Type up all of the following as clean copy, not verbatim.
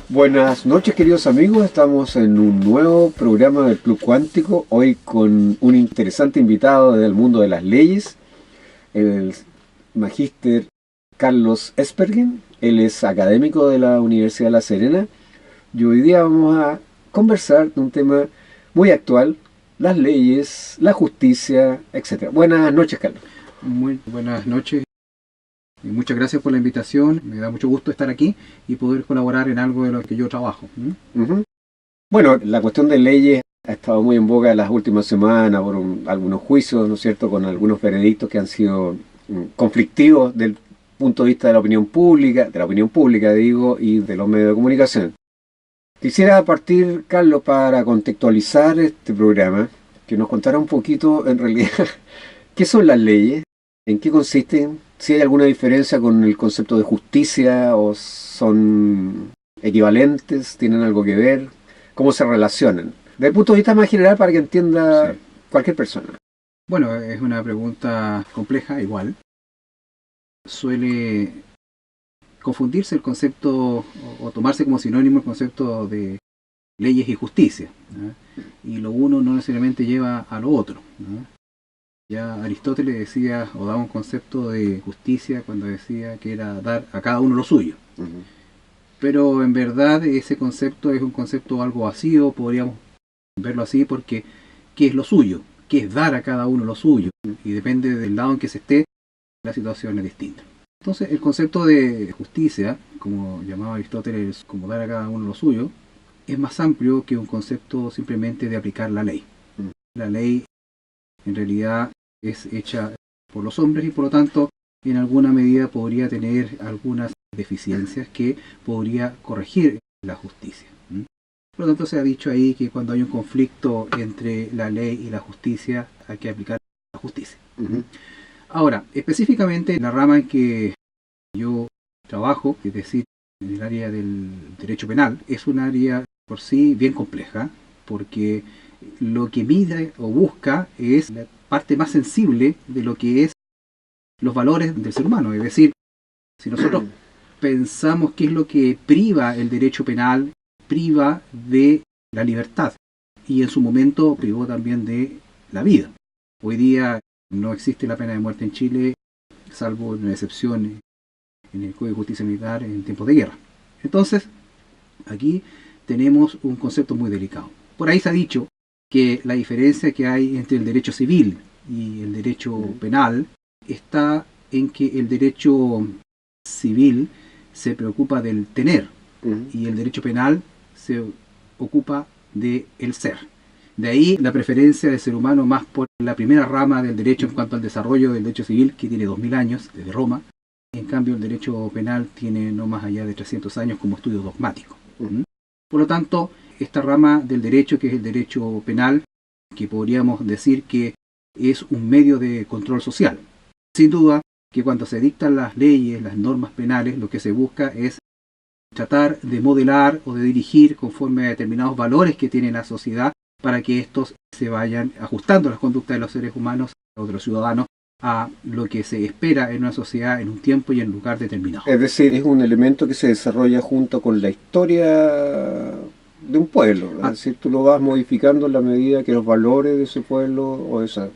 Buenas noches, queridos amigos, estamos en un nuevo programa del Club Cuántico, hoy con un interesante invitado del mundo de las leyes, el magíster Carlos Espergen. Él es académico de la Universidad de La Serena y hoy día vamos a conversar de un tema muy actual: las leyes, la justicia, etc. Buenas noches, Carlos. Muy buenas noches y muchas gracias por la invitación. Me da mucho gusto estar aquí y poder colaborar en algo de lo que yo trabajo. Bueno, la cuestión de leyes ha estado muy en boga en las últimas semanas por algunos juicios, ¿no es cierto?, con algunos veredictos que han sido conflictivos del punto de vista de la opinión pública digo, y de los medios de comunicación. Quisiera partir, Carlos, para contextualizar este programa, que nos contara un poquito, en realidad, qué son las leyes, en qué consisten, si hay alguna diferencia con el concepto de justicia o son equivalentes, tienen algo que ver, cómo se relacionan. Desde el punto de vista más general, para que entienda Sí. cualquier persona. Bueno, es una pregunta compleja igual. Suele confundirse el concepto o tomarse como sinónimo el concepto de leyes y justicia, ¿no? Y lo uno no necesariamente lleva a lo otro, ¿no? Ya Aristóteles decía o daba un concepto de justicia cuando decía que era dar a cada uno lo suyo. Pero en verdad ese concepto es un concepto algo vacío, podríamos verlo así, porque ¿qué es lo suyo? ¿Qué es dar a cada uno lo suyo? Y depende del lado en que se esté, la situación es distinta. Entonces el concepto de justicia, como llamaba Aristóteles, como dar a cada uno lo suyo, es más amplio que un concepto simplemente de aplicar la ley. La ley en realidad es hecha por los hombres y por lo tanto en alguna medida podría tener algunas deficiencias que podría corregir la justicia. Por lo tanto se ha dicho ahí que cuando hay un conflicto entre la ley y la justicia hay que aplicar la justicia. Ahora, específicamente en la rama en que yo trabajo, es decir, en el área del derecho penal, es un área por sí bien compleja, porque lo que mide o busca es la parte más sensible de lo que es los valores del ser humano. Es decir, si nosotros pensamos qué es lo que priva el derecho penal, priva de la libertad y en su momento privó también de la vida. Hoy día no existe la pena de muerte en Chile, salvo una excepción en el Código de Justicia Militar en tiempos de guerra. Entonces, aquí tenemos un concepto muy delicado. Por ahí se ha dicho que la diferencia que hay entre el derecho civil y el derecho penal está en que el derecho civil se preocupa del tener y el derecho penal se ocupa del ser. De ahí la preferencia del ser humano más por la primera rama del derecho en cuanto al desarrollo del derecho civil, que tiene 2000 años, desde Roma. En cambio, el derecho penal tiene no más allá de 300 años como estudio dogmático. Por lo tanto, esta rama del derecho, que es el derecho penal, que podríamos decir que es un medio de control social. Sin duda que cuando se dictan las leyes, las normas penales, lo que se busca es tratar de modelar o de dirigir conforme a determinados valores que tiene la sociedad para que estos se vayan ajustando a las conductas de los seres humanos o de los ciudadanos a lo que se espera en una sociedad en un tiempo y en un lugar determinado. Es decir, es un elemento que se desarrolla junto con la historia de un pueblo. Es decir, tú lo vas modificando en la medida que los valores de ese pueblo o de esa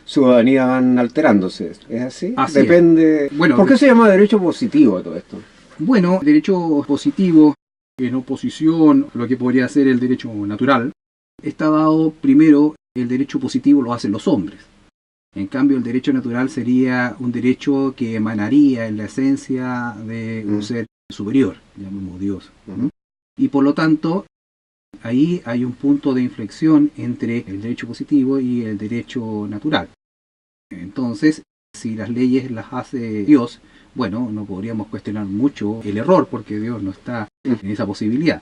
ciudadanía van alterándose. ¿Es así? Así Depende. Es. Bueno, ¿por qué se llama derecho positivo a todo esto? Bueno, derecho positivo, en oposición a lo que podría ser el derecho natural, está dado primero, el derecho positivo lo hacen los hombres. En cambio, el derecho natural sería un derecho que emanaría en la esencia de un ser superior, llamamos Dios. Y por lo tanto, ahí hay un punto de inflexión entre el derecho positivo y el derecho natural. Entonces, si las leyes las hace Dios, bueno, no podríamos cuestionar mucho el error porque Dios no está en esa posibilidad,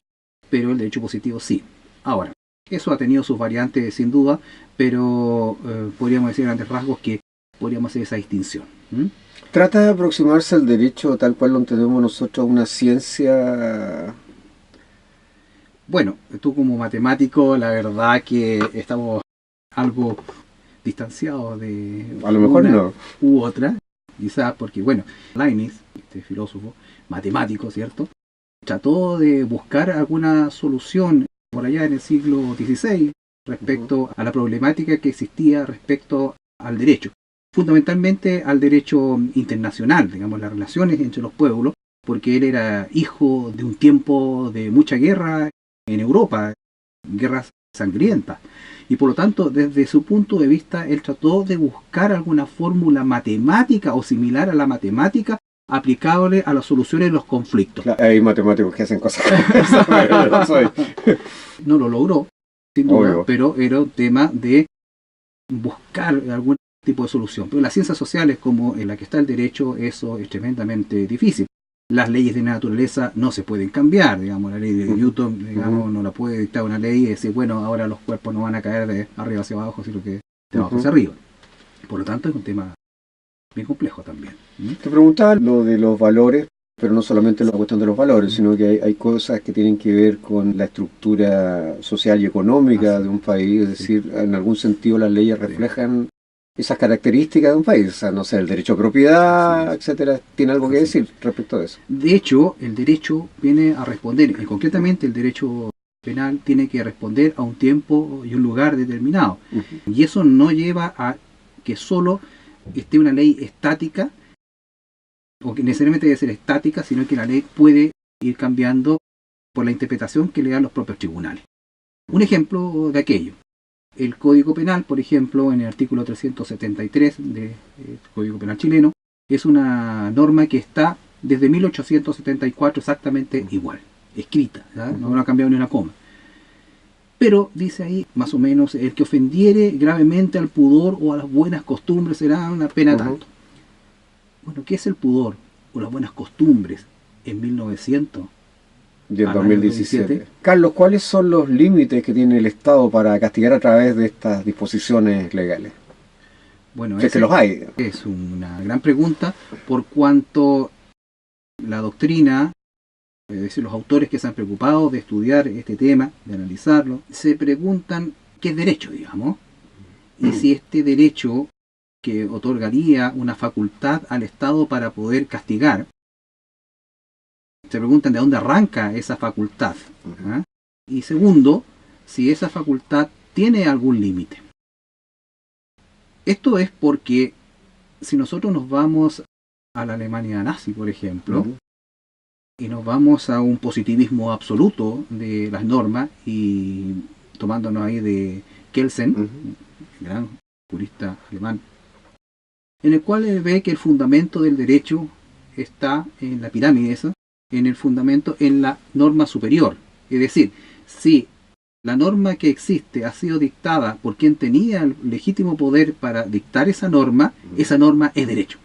pero el derecho positivo sí. Ahora, eso ha tenido sus variantes sin duda, pero podríamos decir a grandes rasgos que podríamos hacer esa distinción. Trata de aproximarse al derecho tal cual lo entendemos nosotros a una ciencia. Bueno, tú como matemático, la verdad que estamos algo distanciados de A lo mejor una no. u otra, quizás porque, bueno, Leibniz, este filósofo, matemático, ¿cierto? trató de buscar alguna solución por allá en el siglo XVI respecto a la problemática que existía respecto al derecho. Fundamentalmente al derecho internacional, digamos, las relaciones entre los pueblos, porque él era hijo de un tiempo de mucha guerra en Europa, guerras sangrientas. Y por lo tanto, desde su punto de vista, él trató de buscar alguna fórmula matemática o similar a la matemática aplicable a las soluciones de los conflictos. Claro, hay matemáticos que hacen cosas como esa, pero no soy. No lo logró, sin duda, Obvio. pero era un tema de buscar algún tipo de solución. Pero las ciencias sociales, como en la que está el derecho, eso es tremendamente difícil. Las leyes de la naturaleza no se pueden cambiar, digamos, la ley de Newton, digamos, no la puede dictar una ley y decir, bueno, ahora los cuerpos no van a caer de arriba hacia abajo, sino que de abajo hacia arriba. Por lo tanto, es un tema bien complejo también. Te preguntaba lo de los valores, pero no solamente la cuestión de los valores, sino que hay cosas que tienen que ver con la estructura social y económica de un país, es decir, en algún sentido las leyes reflejan esas características de un país, o sea, no sé, el derecho a propiedad, etcétera, tiene algo que decir respecto a eso. De hecho, el derecho viene a responder, y concretamente el derecho penal tiene que responder a un tiempo y un lugar determinado. Y eso no lleva a que solo esté una ley estática, o que necesariamente debe ser estática, sino que la ley puede ir cambiando por la interpretación que le dan los propios tribunales. Un ejemplo de aquello. El Código Penal, por ejemplo, en el artículo 373 del Código Penal chileno, es una norma que está desde 1874 exactamente igual, escrita, ¿verdad? No ha cambiado ni una coma. Pero dice ahí, más o menos, el que ofendiere gravemente al pudor o a las buenas costumbres será una pena tanto. Bueno, ¿qué es el pudor o las buenas costumbres en 1900? Y en 2017. Carlos, ¿cuáles son los límites que tiene el Estado para castigar a través de estas disposiciones legales? Bueno, Si es que los hay. Es una gran pregunta, por cuanto la doctrina, es decir, los autores que se han preocupado de estudiar este tema, de analizarlo, se preguntan qué es derecho, digamos, y si este derecho que otorgaría una facultad al Estado para poder castigar, se preguntan de dónde arranca esa facultad. Y segundo, si esa facultad tiene algún límite. Esto es porque si nosotros nos vamos a la Alemania nazi, por ejemplo, y nos vamos a un positivismo absoluto de las normas, y tomándonos ahí de Kelsen, gran jurista alemán, en el cual él ve que el fundamento del derecho está en la pirámide esa, en el fundamento, en la norma superior. Es decir, si la norma que existe ha sido dictada por quien tenía el legítimo poder para dictar esa norma es derecho.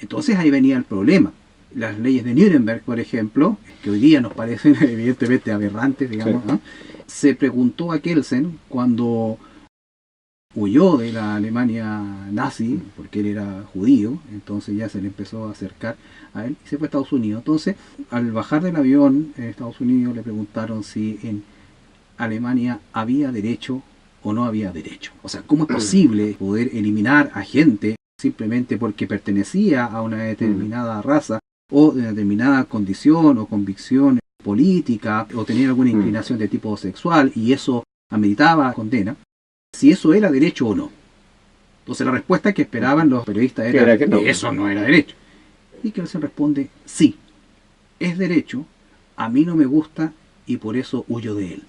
Entonces ahí venía el problema. Las leyes de Nuremberg, por ejemplo, que hoy día nos parecen evidentemente aberrantes, digamos, ¿no? Se preguntó a Kelsen cuando huyó de la Alemania nazi, porque él era judío, entonces ya se le empezó a acercar a él y se fue a Estados Unidos. Entonces, al bajar del avión en Estados Unidos le preguntaron si en Alemania había derecho o no había derecho. O sea, ¿cómo es posible poder eliminar a gente simplemente porque pertenecía a una determinada raza o de una determinada condición o convicción política o tenía alguna inclinación de tipo sexual y eso ameritaba condena? Si eso era derecho o no. Entonces la respuesta que esperaban los periodistas era que no. Que eso no era derecho. Y Kelsen responde, sí, es derecho, a mí no me gusta y por eso huyo de él.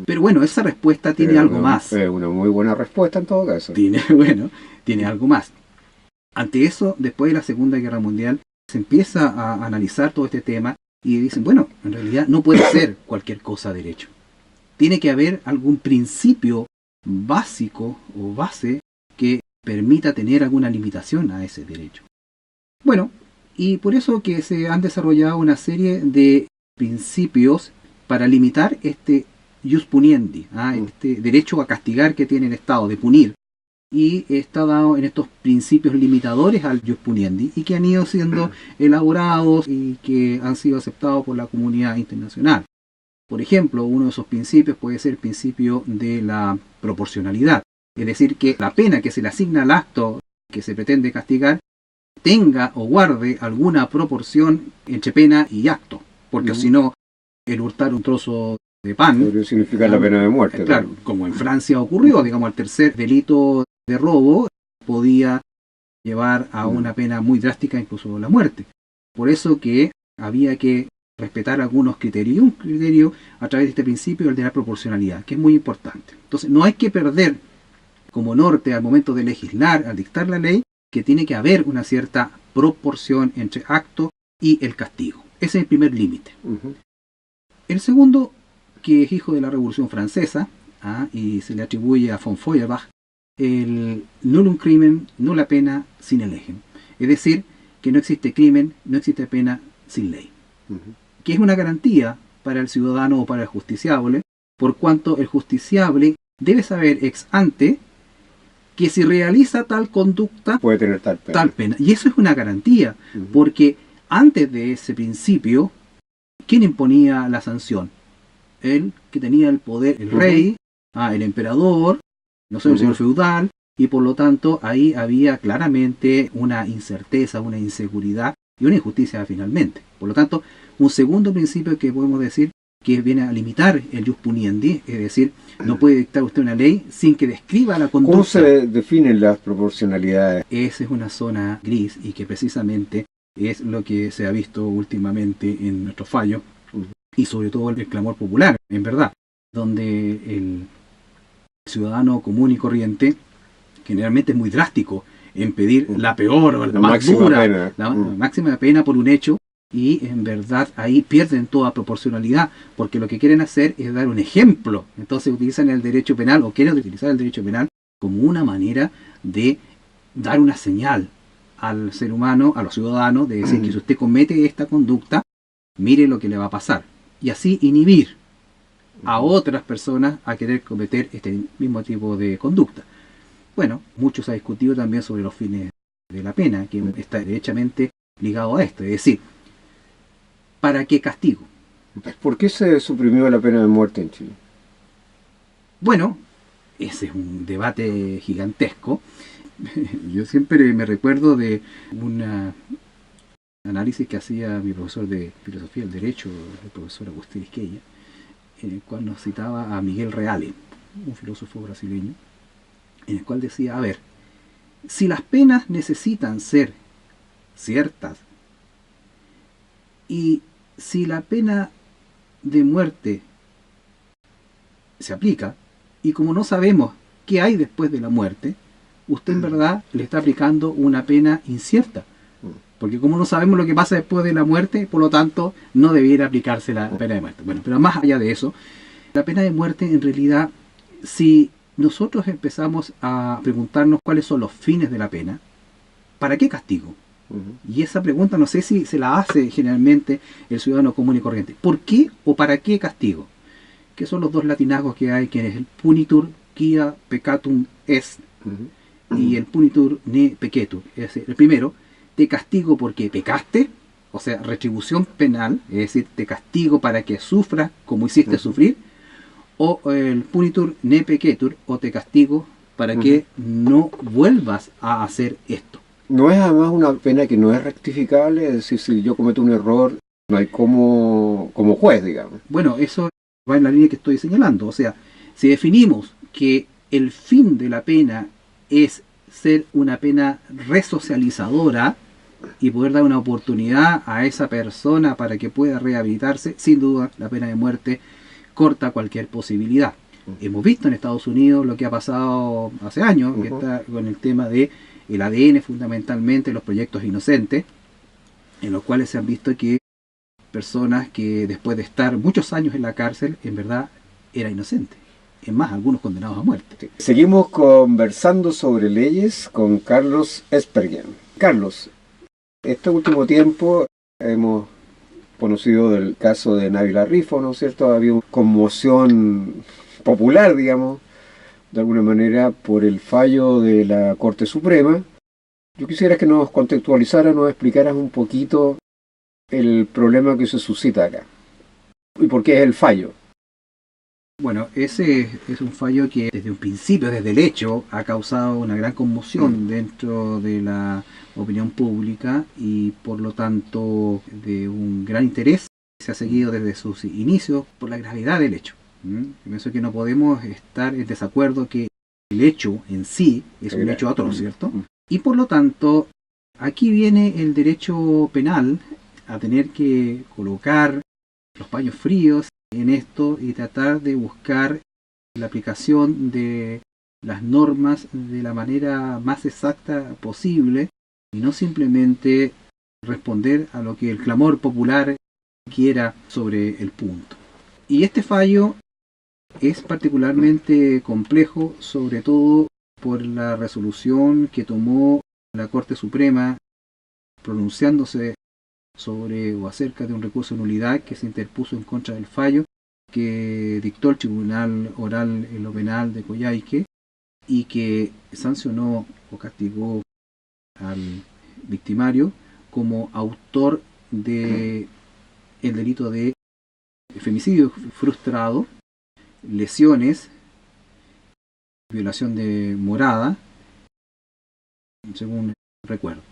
Pero bueno, esa respuesta tiene algo más. Es una muy buena respuesta en todo caso. Tiene algo más. Ante eso, después de la Segunda Guerra Mundial, se empieza a analizar todo este tema y dicen, bueno, en realidad no puede ser cualquier cosa derecho. Tiene que haber algún principio básico o base que permita tener alguna limitación a ese derecho. Bueno, y por eso que se han desarrollado una serie de principios para limitar este jus puniendi, este derecho a castigar que tiene el Estado, de punir, y está dado en estos principios limitadores al jus puniendi y que han ido siendo elaborados y que han sido aceptados por la comunidad internacional. Por ejemplo, uno de esos principios puede ser el principio de la proporcionalidad, es decir, que la pena que se le asigna al acto que se pretende castigar tenga o guarde alguna proporción entre pena y acto. porque si no, el hurtar un trozo de pan podría significar la pena de muerte. claro, como en Francia ocurrió, digamos, el tercer delito de robo podía llevar a una pena muy drástica, incluso la muerte. Por eso que había que respetar algunos criterios, y un criterio a través de este principio, el de la proporcionalidad, que es muy importante. Entonces, no hay que perder como norte al momento de legislar, al dictar la ley, que tiene que haber una cierta proporción entre acto y el castigo. Ese es el primer límite. El segundo, que es hijo de la Revolución Francesa, y se le atribuye a von Feuerbach, el nullum crimen, nulla pena sine legem. Es decir, que no existe crimen, no existe pena sin ley. Que es una garantía para el ciudadano o para el justiciable, por cuanto el justiciable debe saber ex ante que si realiza tal conducta puede tener tal pena. Y eso es una garantía, porque antes de ese principio, ¿quién imponía la sanción? El que tenía el poder, el rey, el emperador, no sé, el señor feudal, y por lo tanto ahí había claramente una incerteza, una inseguridad y una injusticia finalmente. Por lo tanto, un segundo principio que podemos decir que viene a limitar el jus puniendi, es decir, no puede dictar usted una ley sin que describa la conducta. ¿Cómo se definen las proporcionalidades? Esa es una zona gris y que precisamente es lo que se ha visto últimamente en nuestros fallos y sobre todo el clamor popular, en verdad, donde el ciudadano común y corriente generalmente es muy drástico en pedir la peor o la más dura, pena. La máxima pena por un hecho, y en verdad ahí pierden toda proporcionalidad, porque lo que quieren hacer es dar un ejemplo. Entonces utilizan el derecho penal, o quieren utilizar el derecho penal como una manera de dar una señal al ser humano, a los ciudadanos, de decir que si usted comete esta conducta, mire lo que le va a pasar. Y así inhibir a otras personas a querer cometer este mismo tipo de conducta. Bueno, mucho se ha discutido también sobre los fines de la pena, que está derechamente ligado a esto. Es decir, ¿para qué castigo? ¿Por qué se suprimió la pena de muerte en Chile? Bueno, ese es un debate gigantesco. Yo siempre me recuerdo de un análisis que hacía mi profesor de filosofía del derecho, el profesor Agustín Isquella, en el cual nos citaba a Miguel Reale, un filósofo brasileño, en el cual decía, a ver, si las penas necesitan ser ciertas, y si la pena de muerte se aplica, y como no sabemos qué hay después de la muerte, usted en verdad le está aplicando una pena incierta. Porque como no sabemos lo que pasa después de la muerte, por lo tanto, no debiera aplicarse la pena de muerte. Bueno, pero más allá de eso, la pena de muerte en realidad, si nosotros empezamos a preguntarnos cuáles son los fines de la pena, ¿para qué castigo? Y esa pregunta no sé si se la hace generalmente el ciudadano común y corriente. ¿Por qué o para qué castigo? Que son los dos latinazgos que hay, que es el punitur quia peccatum est y el punitur ne peccetur. Es decir, el primero, te castigo porque pecaste, o sea, retribución penal, es decir, te castigo para que sufras como hiciste sufrir, o el punitur ne peccetur, o te castigo para que no vuelvas a hacer esto. ¿No es además una pena que no es rectificable? Es decir, si yo cometo un error, no hay como juez, digamos. Bueno, eso va en la línea que estoy señalando. O sea, si definimos que el fin de la pena es ser una pena resocializadora y poder dar una oportunidad a esa persona para que pueda rehabilitarse, sin duda la pena de muerte corta cualquier posibilidad. Hemos visto en Estados Unidos lo que ha pasado hace años, que está con el tema de el ADN, fundamentalmente los proyectos inocentes, en los cuales se han visto que personas que después de estar muchos años en la cárcel, en verdad era inocente. Es más, algunos condenados a muerte. Seguimos conversando sobre leyes con Carlos Espergen. Carlos, este último tiempo hemos conocido del caso de Nabila Rifo, ¿no es cierto? Había una conmoción popular, digamos, de alguna manera, por el fallo de la Corte Suprema. Yo quisiera que nos contextualizaras, nos explicaras un poquito el problema que se suscita acá. ¿Y por qué es el fallo? Bueno, ese es un fallo que desde un principio, desde el hecho, ha causado una gran conmoción dentro de la opinión pública y por lo tanto de un gran interés se ha seguido desde sus inicios por la gravedad del hecho. Pienso que no podemos estar en desacuerdo que el hecho en sí es un hecho atroz, ¿cierto? Y por lo tanto, aquí viene el derecho penal a tener que colocar los paños fríos en esto y tratar de buscar la aplicación de las normas de la manera más exacta posible y no simplemente responder a lo que el clamor popular quiera sobre el punto. Y este fallo es particularmente complejo, sobre todo por la resolución que tomó la Corte Suprema pronunciándose sobre o acerca de un recurso de nulidad que se interpuso en contra del fallo que dictó el Tribunal Oral en lo Penal de Coyhaique y que sancionó o castigó al victimario como autor de el delito de femicidio frustrado, lesiones, violación de morada, según recuerdo.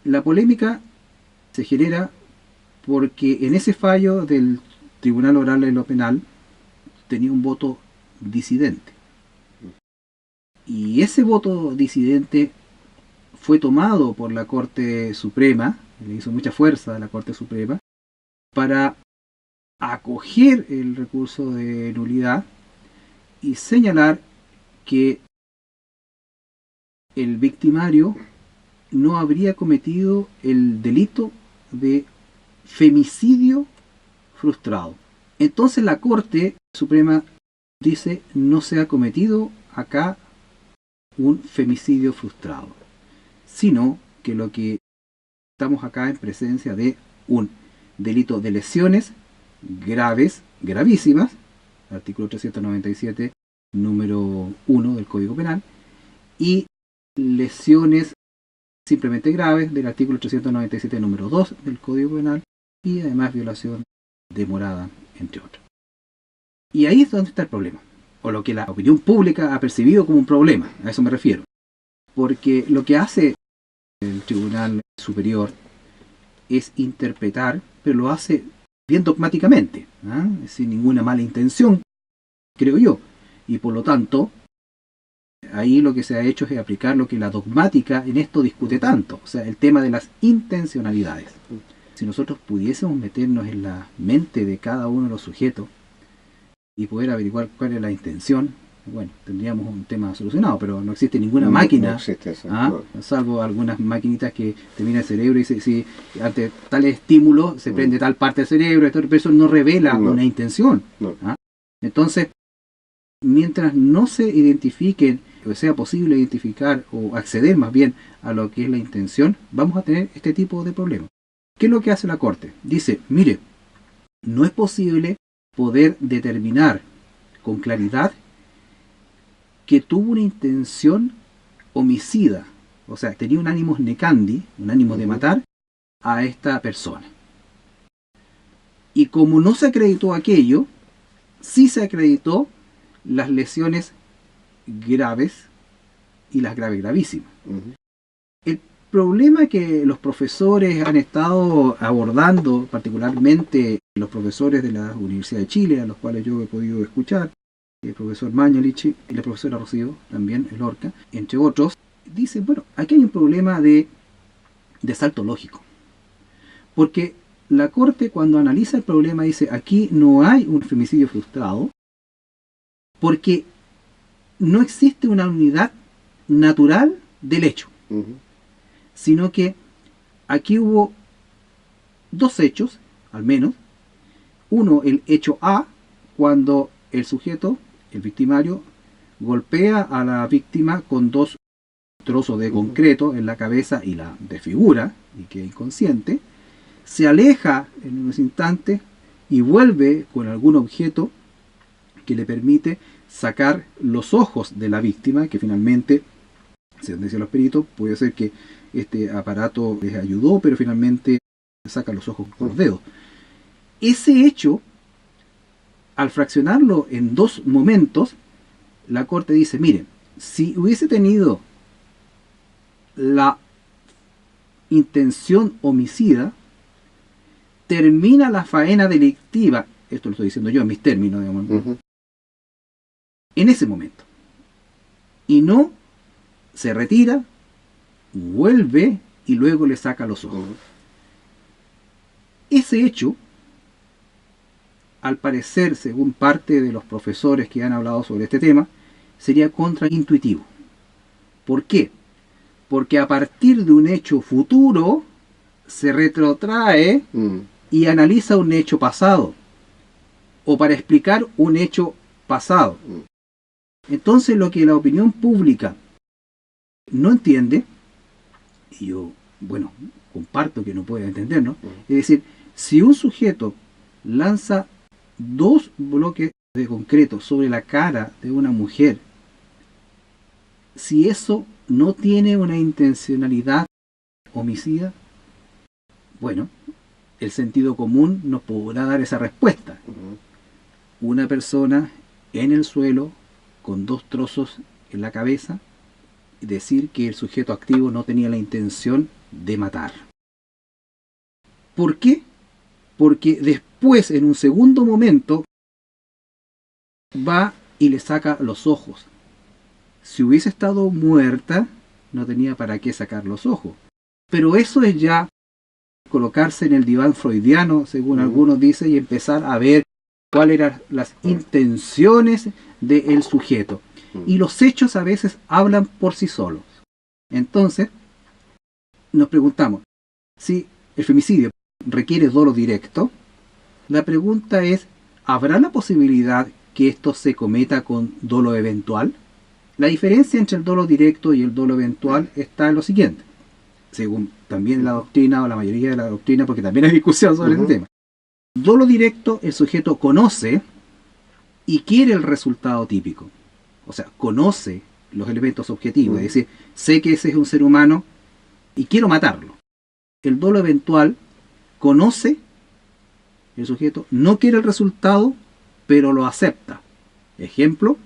La polémica se genera porque en ese fallo del Tribunal Oral en lo Penal tenía un voto disidente. Y ese voto disidente fue tomado por la Corte Suprema, le hizo mucha fuerza a la Corte Suprema, para acoger el recurso de nulidad y señalar que el victimario no habría cometido el delito de femicidio frustrado. Entonces la Corte Suprema dice no se ha cometido acá un femicidio frustrado, sino que lo que estamos acá en presencia de un delito de lesiones graves, gravísimas, artículo 397, número 1 del Código Penal, y lesiones simplemente graves del artículo 397, número 2 del Código Penal, y además violación de morada, entre otros. Y ahí es donde está el problema, o lo que la opinión pública ha percibido como un problema, a eso me refiero. Porque lo que hace el Tribunal Superior es interpretar, pero lo hace bien dogmáticamente, sin ninguna mala intención, creo yo. Y por lo tanto, ahí lo que se ha hecho es aplicar lo que la dogmática en esto discute tanto, o sea, el tema de las intencionalidades. Si nosotros pudiésemos meternos en la mente de cada uno de los sujetos y poder averiguar cuál es la intención, bueno, tendríamos un tema solucionado, pero no existe ninguna máquina, no existe eso, salvo algunas maquinitas que te miran el cerebro y dice, si ante tal estímulo se prende tal parte del cerebro, pero eso no revela una intención. Entonces, mientras no se identifiquen, o sea posible identificar o acceder más bien a lo que es la intención, vamos a tener este tipo de problemas. ¿Qué es lo que hace la Corte? Dice, mire, no es posible poder determinar con claridad que tuvo una intención homicida, o sea, tenía un ánimo necandi, un ánimo de matar a esta persona. Y como no se acreditó aquello, sí se acreditó las lesiones graves y las graves gravísimas. El problema que los profesores han estado abordando, particularmente los profesores de la Universidad de Chile, a los cuales yo he podido escuchar, el profesor Mañalich y la profesora Rocío, también el Lorca, entre otros, dicen, bueno, aquí hay un problema de salto lógico. Porque la Corte cuando analiza el problema dice, aquí no hay un femicidio frustrado, porque no existe una unidad natural del hecho, sino que aquí hubo dos hechos, al menos. Uno, el hecho A, cuando el sujeto, el victimario, golpea a la víctima con dos trozos de concreto en la cabeza y la desfigura, y queda inconsciente, se aleja en unos instantes y vuelve con algún objeto que le permite sacar los ojos de la víctima, que finalmente, según decían los peritos, puede ser que este aparato les ayudó, pero finalmente saca los ojos con los dedos. Ese hecho, al fraccionarlo en dos momentos, la Corte dice, miren, si hubiese tenido la intención homicida, termina la faena delictiva, esto lo estoy diciendo yo en mis términos, digamos, en ese momento. Y no se retira, vuelve y luego le saca los ojos. Ese hecho, al parecer, según parte de los profesores que han hablado sobre este tema, sería contraintuitivo. ¿Por qué? Porque a partir de un hecho futuro se retrotrae y analiza un hecho pasado, o para explicar un hecho pasado. Entonces lo que la opinión pública no entiende, y yo, bueno, comparto que no puede entender, ¿no? Es decir, si un sujeto lanza 2 bloques de concreto sobre la cara de una mujer, si eso no tiene una intencionalidad homicida, bueno, el sentido común nos podrá dar esa respuesta. Una persona en el suelo con 2 trozos en la cabeza, decir que el sujeto activo no tenía la intención de matar. ¿Por qué? Porque después, en un segundo momento, va y le saca los ojos. Si hubiese estado muerta, no tenía para qué sacar los ojos. Pero eso es ya colocarse en el diván freudiano, según algunos dicen, y empezar a ver cuáles eran las intenciones del sujeto. Y los hechos a veces hablan por sí solos. Entonces, nos preguntamos, si el femicidio requiere dolo directo, la pregunta es, ¿habrá la posibilidad que esto se cometa con dolo eventual? La diferencia entre el dolo directo y el dolo eventual está en lo siguiente, según también la doctrina o la mayoría de la doctrina, porque también hay discusión sobre este tema. Dolo directo, el sujeto conoce y quiere el resultado típico. O sea, conoce los elementos objetivos, es decir, sé que ese es un ser humano y quiero matarlo. El dolo eventual conoce el sujeto, no quiere el resultado, pero lo acepta. Ejemplo,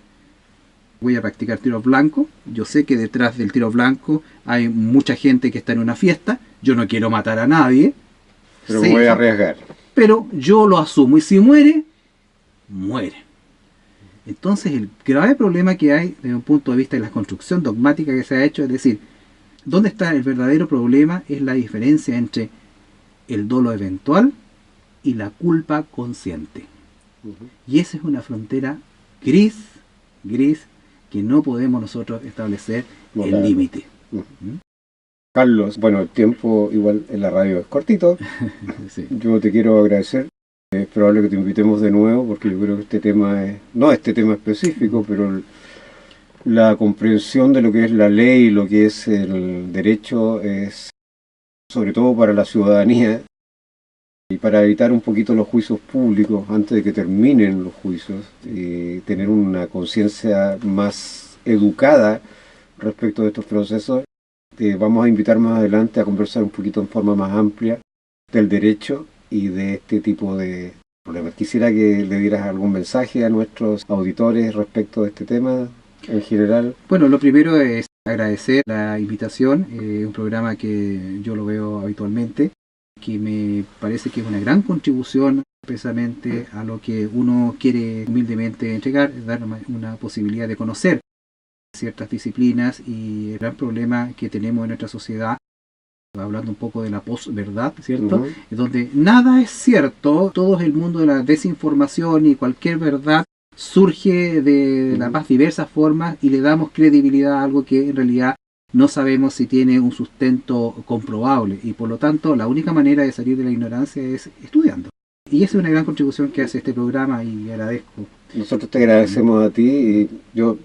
voy a practicar tiro blanco, yo sé que detrás del tiro blanco hay mucha gente que está en una fiesta, yo no quiero matar a nadie, pero me voy a arriesgar. Pero yo lo asumo, y si muere, muere. Entonces el grave problema que hay desde un punto de vista de la construcción dogmática que se ha hecho, es decir, ¿dónde está el verdadero problema? Es la diferencia entre el dolo eventual y la culpa consciente. Y esa es una frontera gris, que no podemos nosotros establecer el límite. Carlos, bueno, el tiempo igual en la radio es cortito. Sí. Yo te quiero agradecer. Es probable que te invitemos de nuevo porque yo creo que este tema es, no este tema específico, pero la comprensión de lo que es la ley, lo que es el derecho, es sobre todo para la ciudadanía y para evitar un poquito los juicios públicos antes de que terminen los juicios y tener una conciencia más educada respecto de estos procesos. Te vamos a invitar más adelante a conversar un poquito en forma más amplia del derecho y de este tipo de problemas. Quisiera que le dieras algún mensaje a nuestros auditores respecto de este tema en general. Bueno, lo primero es agradecer la invitación, un programa que yo lo veo habitualmente, que me parece que es una gran contribución precisamente a lo que uno quiere humildemente entregar, dar una posibilidad de conocer ciertas disciplinas y el gran problema que tenemos en nuestra sociedad, hablando un poco de la posverdad, ¿cierto? Donde nada es cierto, todo es el mundo de la desinformación y cualquier verdad surge de las más diversas formas y le damos credibilidad a algo que en realidad no sabemos si tiene un sustento comprobable y por lo tanto la única manera de salir de la ignorancia es estudiando. Y esa es una gran contribución que hace este programa y agradezco. Nosotros te agradecemos a ti y yo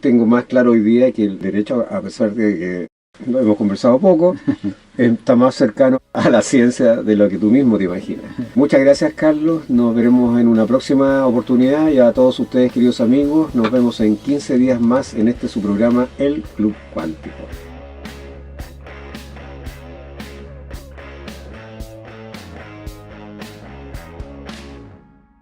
tengo más claro hoy día que el derecho, a pesar de que lo hemos conversado poco, está más cercano a la ciencia de lo que tú mismo te imaginas. Muchas gracias, Carlos. Nos veremos en una próxima oportunidad y a todos ustedes, queridos amigos, nos vemos en 15 días más en este su programa, El Club Cuántico.